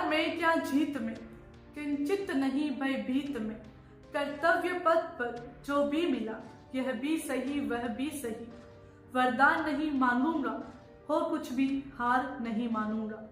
हार में क्या जीत में, किंचित नहीं भयभीत में, कर्तव्य पथ पर जो भी मिला, यह भी सही वह भी सही, वरदान नहीं मांगूंगा, हो कुछ भी हार नहीं मानूंगा।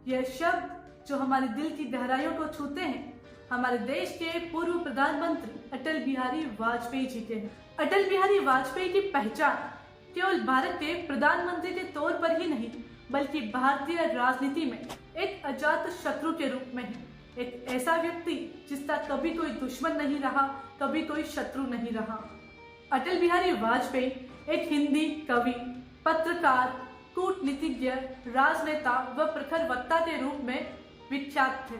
यह शब्द जो हमारे दिल की गहराइयों को छूते हैं, हमारे देश के पूर्व प्रधानमंत्री अटल बिहारी वाजपेयी जी के हैं। अटल बिहारी वाजपेयी की पहचान केवल भारत के प्रधानमंत्री के तौर पर ही नहीं, बल्कि भारतीय राजनीति में एक अजात शत्रु के रूप में है। एक ऐसा व्यक्ति जिसका कभी कोई दुश्मन नहीं रहा, कभी कोई शत्रु नहीं रहा। अटल बिहारी वाजपेयी एक हिंदी कवि, पत्रकार, कूटनीतिज्ञ, राजनेता व प्रखर वक्ता के रूप में विख्यात थे।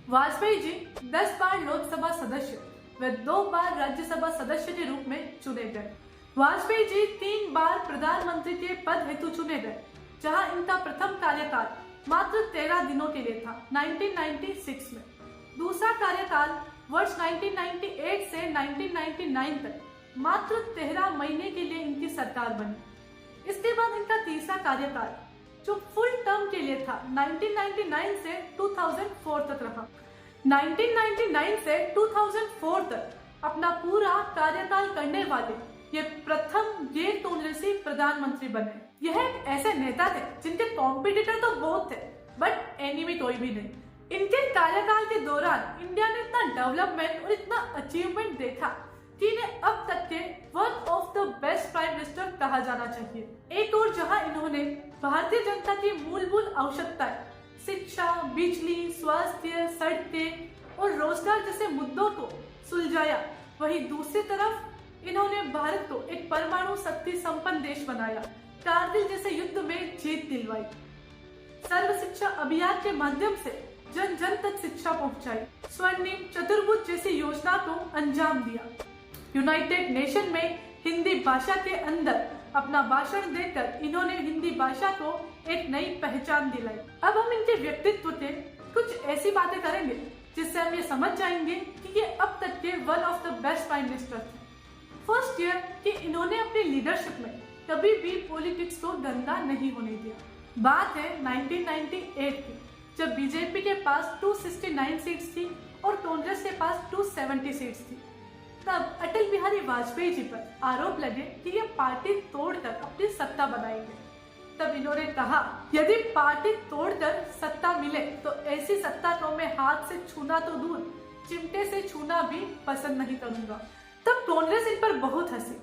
वाजपेयी जी 10 बार लोकसभा सदस्य व 2 बार राज्यसभा सदस्य के रूप में चुने गए। वाजपेयी जी 3 बार प्रधानमंत्री के पद हेतु चुने गए, जहां इनका प्रथम कार्यकाल मात्र 13 दिनों के लिए था 1996 में। दूसरा कार्यकाल वर्ष 1998 से 1999 तक मात्र 13 महीने के लिए इनकी सरकार बनी। इसके बाद इनका तीसरा कार्यकाल जो फुल टर्म के लिए था 1999 से 2004 तक रहा। 1999 से 2004 तक अपना पूरा कार्यकाल करने वाले ये प्रथम गैर कांग्रेसी प्रधानमंत्री बने। यह एक ऐसे नेता थे जिनके कॉम्पिटिटर तो बहुत थे, बट एनिमी कोई भी नहीं। इनके कार्यकाल के दौरान इंडिया ने इतना डेवलपमेंट और इतना अचीवमेंट देखा कि इन्हें अब तक के one of the best prime minister कहा जाना चाहिए। एक और जहां इन्होंने भारतीय जनता की मूलभूत आवश्यकताएं, शिक्षा, बिजली, स्वास्थ्य, सड़कें और रोजगार जैसे मुद्दों को सुलझाया, वहीं दूसरी तरफ इन्होंने भारत को एक परमाणु शक्ति संपन्न देश बनाया, कारगिल जैसे युद्ध में जीत दिलवाई, सर्व शिक्षा अभियान के माध्यम से जन जन तक शिक्षा पहुंचाई, स्वर्णिम चतुर्भुज जैसी योजना को अंजाम दिया, यूनाइटेड नेशन में हिंदी भाषा के अंदर अपना भाषण देकर इन्होंने हिंदी भाषा को एक नई पहचान दिलाई। अब हम इनके व्यक्तित्व के कुछ ऐसी बातें करेंगे जिससे हम ये समझ जाएंगे कि ये अब तक के one of the best prime minister थे। फर्स्ट ईयर कि इन्होंने अपनी लीडरशिप में कभी भी पॉलिटिक्स को गंदा नहीं होने दिया। बात है 1998 की, जब बीजेपी के पास 269 सीट्स थी और कांग्रेस के पास 270 सीट्स थी। तब अटल बिहारी वाजपेयी जी पर आरोप लगे कि ये पार्टी तोड़कर अपनी सत्ता बनाएंगे। तब इन्होंने कहा, यदि पार्टी तोड़कर सत्ता मिले तो ऐसी सत्ता को मैं हाथ से छूना तो दूर, चिमटे से छूना भी पसंद नहीं करूंगा। तब कांग्रेस इन पर बहुत हंसी,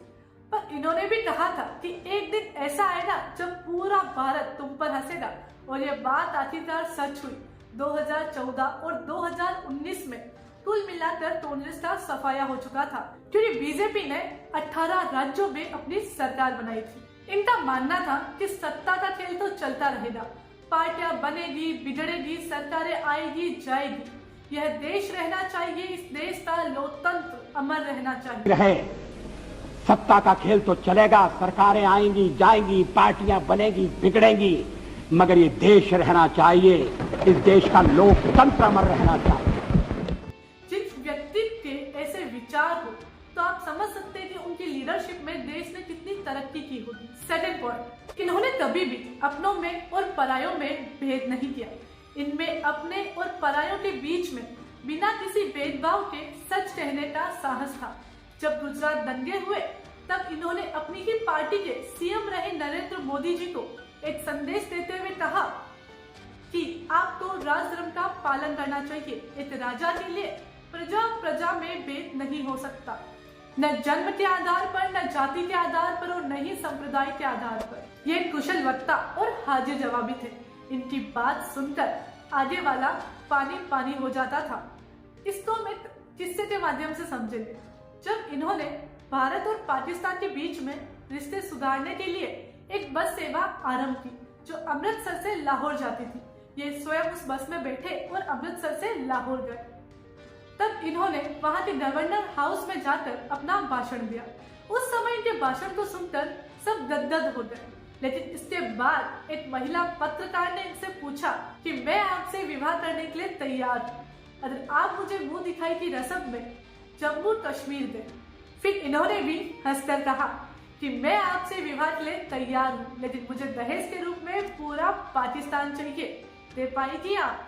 पर इन्होंने भी कहा था कि एक दिन ऐसा आएगा जब पूरा भारत तुम पर हंसेगा, और ये बात आखिरकार सच हुई। 2014 और 2019 में कुल मिलाकर कांग्रेस का सफाया हो चुका था, क्योंकि बीजेपी ने 18 राज्यों में अपनी सरकार बनाई थी। इनका मानना था कि सत्ता का खेल तो चलता रहेगा, पार्टियां बनेगी, बिगड़ेगी, सरकारें आएगी, जाएगी, यह देश रहना चाहिए, इस देश का लोकतंत्र अमर रहना चाहिए। सत्ता का खेल तो चलेगा, सरकारें आएंगी, जाएंगी, पार्टियां बनेगी, बिगड़ेंगी, मगर ये देश रहना चाहिए, इस देश का लोकतंत्र अमर रहना चाहिए। जिस व्यक्ति के ऐसे विचार हो तो आप समझ सकते हैं कि उनकी लीडरशिप में देश ने कितनी तरक्की की होगी। सेकंड पॉइंट, इन्होंने कभी भी अपनों में और परायों में भेद नहीं किया। इनमें अपने और परायों के बीच में बिना किसी भेदभाव के सच कहने का साहस था। जब गुजरात दंगे हुए तब इन्होंने अपनी ही पार्टी के सीएम रहे नरेंद्र मोदी जी को एक संदेश देते हुए कहा कि आपको राजधर्म का पालन करना चाहिए। एक राजा के लिए प्रजा प्रजा में भेद नहीं हो सकता, न जन्म के आधार पर, न जाति के आधार पर और न ही संप्रदाय के आधार पर। ये कुशल वक्ता और हाजिर जवाबी थे। इनकी बात सुनकर आगे वाला पानी पानी हो जाता था। इसको हम एक किस्से के माध्यम से समझेंगे। जब इन्होंने भारत और पाकिस्तान के बीच में रिश्ते सुधारने के लिए एक बस सेवा आरंभ की जो अमृतसर से लाहौर जाती थी। ये स्वयं उस बस में बैठे और अमृतसर से लाहौर गए। तब इन्होंने वहां के गवर्नर हाउस में जाकर अपना भाषण दिया। उस समय इनके भाषण को सुनकर सब गदगद हो गए, लेकिन इसके बाद एक महिला पत्रकार ने इनसे पूछा कि मैं आपसे विवाह करने के लिए तैयार हूँ, अगर आप मुझे मुंह दिखाई की रस्म में जम्मू कश्मीर दें। फिर इन्होंने भी हंसकर कहा कि मैं आपसे विवाह के लिए तैयार हूँ, लेकिन मुझे दहेज के रूप में पूरा पाकिस्तान चाहिए, दे पाएगी आप?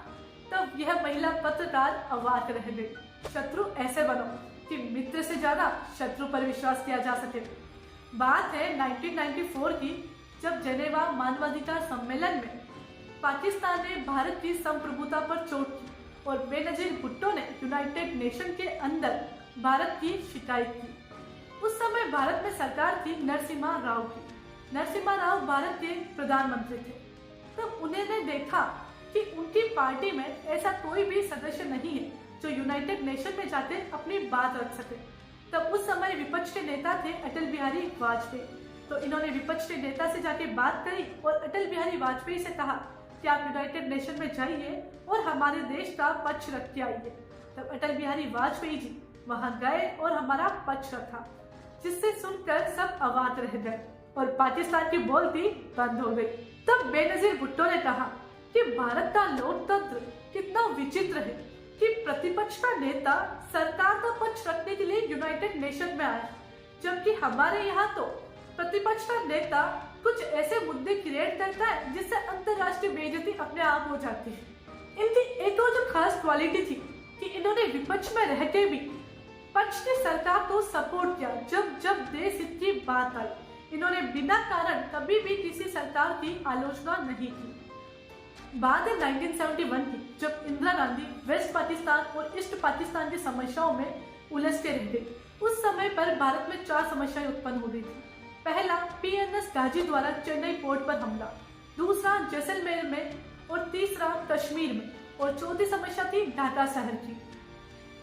तब यह महिला पत्रकार अवाक रह गई। शत्रु ऐसे बनो कि मित्र से ज्यादा शत्रु पर विश्वास किया जा सके। बात है 1994 की, जब जेनेवा मानवाधिकार सम्मेलन में पाकिस्तान ने भारत की संप्रभुता पर चोट की और बेनजीर भुट्टो ने यूनाइटेड नेशन के अंदर भारत की शिकायत की। उस समय भारत में सरकार थी नरसिम्हा राव की। नरसिम्हा राव भारत के प्रधानमंत्री थे। तब उन्होंने देखा कि उनकी पार्टी में ऐसा कोई भी सदस्य नहीं है जो यूनाइटेड नेशन में जाके अपनी बात रख सके। तब उस समय विपक्ष के नेता थे अटल बिहारी वाजपेयी। तो इन्होंने विपक्ष के नेता से जाके बात करी और अटल बिहारी वाजपेयी से कहा कि आप यूनाइटेड नेशन में जाइए और हमारे देश का पक्ष रख के आइए। तब अटल बिहारी वाजपेयी जी वहां गए और हमारा पक्ष रखा, जिससे सुनकर सब अवाक रह गए और पाकिस्तान की बोलती बंद हो गई। तब बेनजीर भुट्टो ने कहा कि भारत का लोकतंत्र कितना विचित्र है कि प्रतिपक्ष का नेता सरकार का पक्ष रखने के लिए यूनाइटेड नेशन में आया, जबकि हमारे यहाँ तो प्रतिपक्ष का नेता कुछ ऐसे मुद्दे क्रिएट करता है जिससे अंतर्राष्ट्रीय बेइज्जती अपने आप हो जाती है। इनकी एक और जो खास क्वालिटी थी कि इन्होंने विपक्ष में रह के भी पक्ष की सरकार को सपोर्ट किया। जब जब देश हित की बात आई, इन्होंने बिना कारण कभी भी किसी सरकार की आलोचना नहीं की। बात है 1971 की, जब इंदिरा गांधी वेस्ट पाकिस्तान और ईस्ट पाकिस्तान की समस्याओं में उलझते रह गई। उस समय पर भारत में 4 समस्याएं उत्पन्न हो गई थी। पहला, PNS गाजी द्वारा चेन्नई पोर्ट पर हमला, दूसरा जैसलमेर में और तीसरा कश्मीर में, और चौथी समस्या थी ढाका शहर की।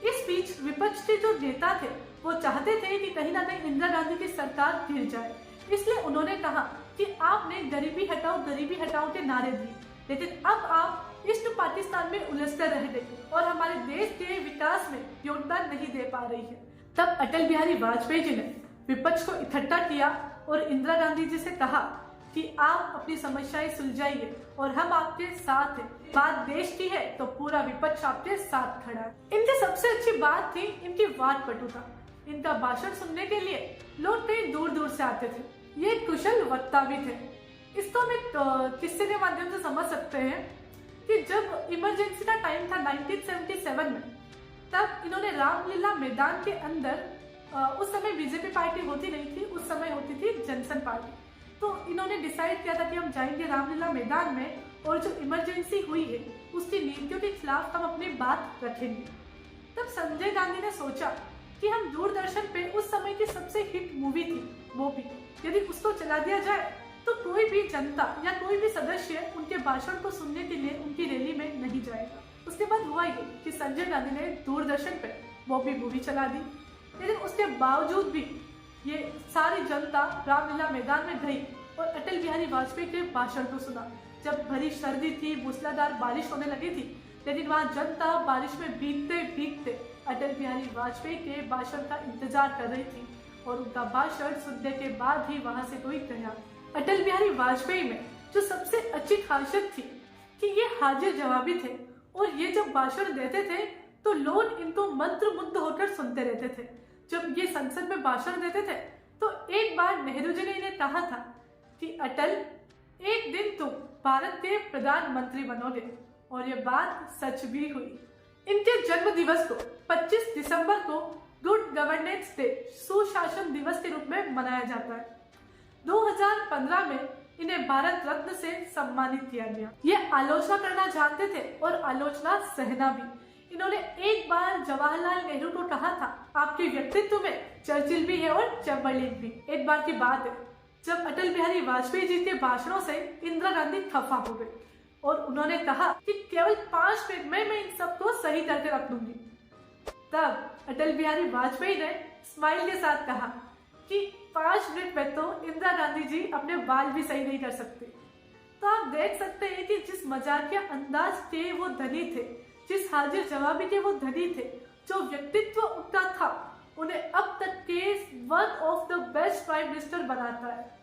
इस बीच विपक्ष के जो नेता थे वो चाहते थे कि कहीं ना कहीं इंदिरा गांधी की सरकार गिर जाए, इसलिए उन्होंने कहा कि आपने गरीबी हटाओ के नारे दिए, लेकिन अब आप ईस्ट पाकिस्तान में उलझकर रह गए और हमारे देश के विकास में योगदान नहीं दे पा रही है। तब अटल बिहारी वाजपेयी जी ने विपक्ष को इकट्ठा किया और इंदिरा गांधी जी से कहा कि आप अपनी समस्याएं सुलझाइए और हम आपके साथ हैं। बात देश की है तो पूरा विपक्ष आपके साथ खड़ा है। इनकी सबसे अच्छी बात थी इनकी वाक्पटुता। इनका भाषण सुनने के लिए लोग कई दूर दूर से आते थे। ये कुशल वक्ता भी थे। इसको हम एक किस्से के माध्यम से समझ सकते हैं कि जब इमरजेंसी का टाइम था 1977 में, तब इन्होंने रामलीला मैदान के अंदर, उस समय बीजेपी पार्टी होती नहीं थी, उस समय होती थी जनसंघ पार्टी। तो इन्होंने डिसाइड किया था कि हम जाएंगे रामलीला मैदान में और जो इमरजेंसी हुई है उसकी नीतियों के खिलाफ हम अपनी बात रखेंगे। तब संजय गांधी ने सोचा कि हम दूरदर्शन पे उस समय की सबसे हिट मूवी थी वो भी, यदि उसको चला दिया जाए तो कोई भी जनता या कोई भी सदस्य उनके भाषण को सुनने के लिए उनकी रैली में नहीं जाएगा। उसके बाद हुआ ये कि संजय गांधी ने दूरदर्शन पे वो भी मूवी चला दी, लेकिन उसके बावजूद भी ये सारी जनता रामलीला मैदान में गई और अटल बिहारी वाजपेयी के भाषण को सुना। जब भरी सर्दी थी, मूसलाधार बारिश होने लगी थी, लेकिन वहाँ जनता बारिश में भीगते भीगते अटल बिहारी वाजपेयी के भाषण का इंतजार कर रही थी और उनका भाषण सुनने के बाद ही वहां से कोई गया। अटल बिहारी वाजपेयी में जो सबसे अच्छी खासियत थी कि ये हाजिर जवाबी थे और ये जब भाषण देते थे तो लोग इनको मंत्रमुग्ध होकर सुनते रहते थे। जब ये संसद में भाषण देते थे तो एक बार नेहरू जी ने इन्हें कहा था कि अटल, एक दिन तुम भारत के प्रधानमंत्री बनोगे, और ये बात सच भी हुई। इनके जन्म दिवस को 25 दिसंबर को गुड गवर्नेंस डे, सुशासन दिवस के रूप में मनाया जाता है। 2015 में इन्हें भारत रत्न से सम्मानित किया गया। ये आलोचना करना जानते थे और आलोचना सहना भी। इन्होंने एक बार जवाहरलाल नेहरू को कहा था, आपके व्यक्तित्व में चर्चिल भी है और चैम्बरलेन भी। एक बार की बात है जब अटल बिहारी वाजपेयी जी के भाषणों से इंदिरा गांधी खफा हो गई और उन्होंने कहा कि केवल 5 मिनट में मैं इन सबको सही करके रख दूंगी। तब अटल बिहारी वाजपेयी ने स्माइल के साथ कहा कि 5 मिनट में तो इंदिरा गांधी जी अपने बाल भी सही नहीं कर सकते। तो आप देख सकते हैं कि जिस मजाकिया अंदाज के वो धनी थे, जिस हाजिर जवाबी के वो धनी थे, जो व्यक्तित्व उनका था, उन्हें अब तक के one of the best prime minister बनाता है।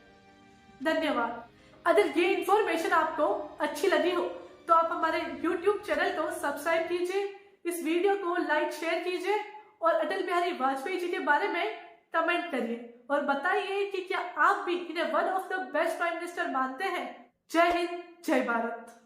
धन्यवाद। अगर ये इंफॉर्मेशन आपको अच्छी लगी हो तो आप हमारे YouTube चैनल को सब्सक्राइब कीजिए, इस वीडियो को लाइक शेयर कीजिए और अटल बिहारी वाजपेयी जी के बारे में कमेंट करिए और बताइए कि क्या आप भी इन्हें one of the best prime minister मानते हैं। जय हिंद, जय भारत।